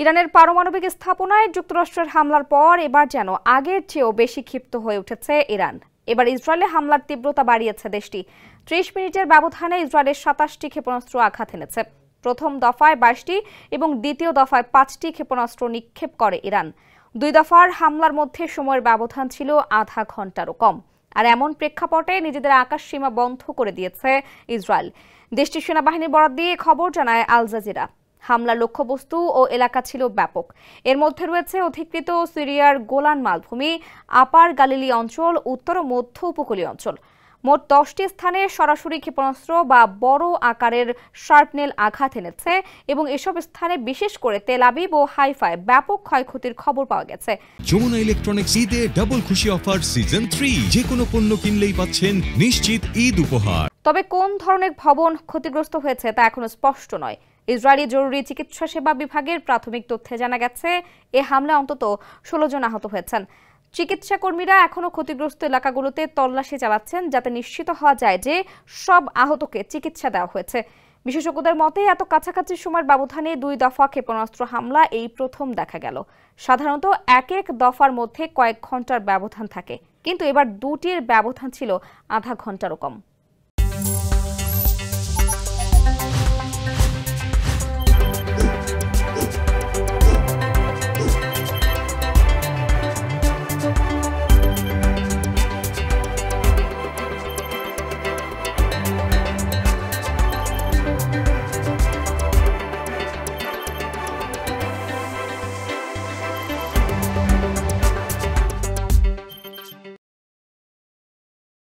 ইরানের পারমাণবিক স্থাপনায় যুক্তরাষ্ট্রের হামলার পর এবার যেন আগের চেয়েও বেশি ক্ষিপ্ত হয়ে উঠেছে ইরান। এবার ইসরায়েলে হামলার তীব্রতা বাড়িয়েছে দেশটি। ৩০ মিনিটের ব্যবধানে ইসরায়েলের ২৭টি ক্ষেপণাস্ত্র আঘাত এনেছে। প্রথম দফায় ২২টি এবং দ্বিতীয় দফায় ৫টি ক্ষেপণাস্ত্র নিক্ষেপ করে ইরান। দুই দফার হামলার মধ্যে সময়ের ব্যবধান ছিল আধা ঘন্টারও কম। আর এমন প্রেক্ষাপটে নিজেদের আকাশ সীমা বন্ধ করে দিয়েছে ইসরায়েল। দেশটির সেনাবাহিনীর বরাত দিয়ে খবর জানায় আল জাজিরা। হামলার লক্ষ্যবস্তু ও এলাকা ছিল ব্যাপক। এর মধ্যে রয়েছে অধিকৃত সিরিয়ার গোলান মালভূমি, আপার গালিলি অঞ্চল, উত্তর ও মধ্য উপকূলীয় অঞ্চল। মোট ১০টি স্থানে সরাসরি ক্ষেপণাস্ত্র বা বড় আকারের শার্পনেল আঘাত এনেছে এবং এসব স্থানে বিশেষ করে তেল আবিব ও হাইফায় ব্যাপক ক্ষয়ক্ষতির খবর পাওয়া গেছে। যমুনা ইলেকট্রনিক্স ঈদে ডাবল খুশি অফার সিজন 3, যে কোনো পণ্য কিনলেই পাচ্ছেন নিশ্চিত ঈদ উপহার। তবে কোন ধরনের ভবন ক্ষতিগ্রস্ত হয়েছে তা এখনো স্পষ্ট নয়। ইসরায়েলি জরুরি চিকিৎসা সেবা বিভাগের প্রাথমিক তথ্যে জানা গেছে এ হামলায় অন্তত ১৬ জন আহত হয়েছেন। চিকিৎসা কর্মীরা এখনো ক্ষতিগ্রস্ত এলাকাগুলোতে তল্লাশি চালাচ্ছেন যাতে নিশ্চিত হওয়া যায় যে সব আহতকে চিকিৎসা দেওয়া হয়েছে। বিশেষজ্ঞদের মতে এত কাছাকাছি সময়ের ব্যবধানে দুই দফা ক্ষেপণাস্ত্র হামলা এই প্রথম দেখা গেল। সাধারণত এক দফার মধ্যে কয়েক ঘন্টার ব্যবধান থাকে, কিন্তু এবার দুটির ব্যবধান ছিল আধা ঘন্টারও কম।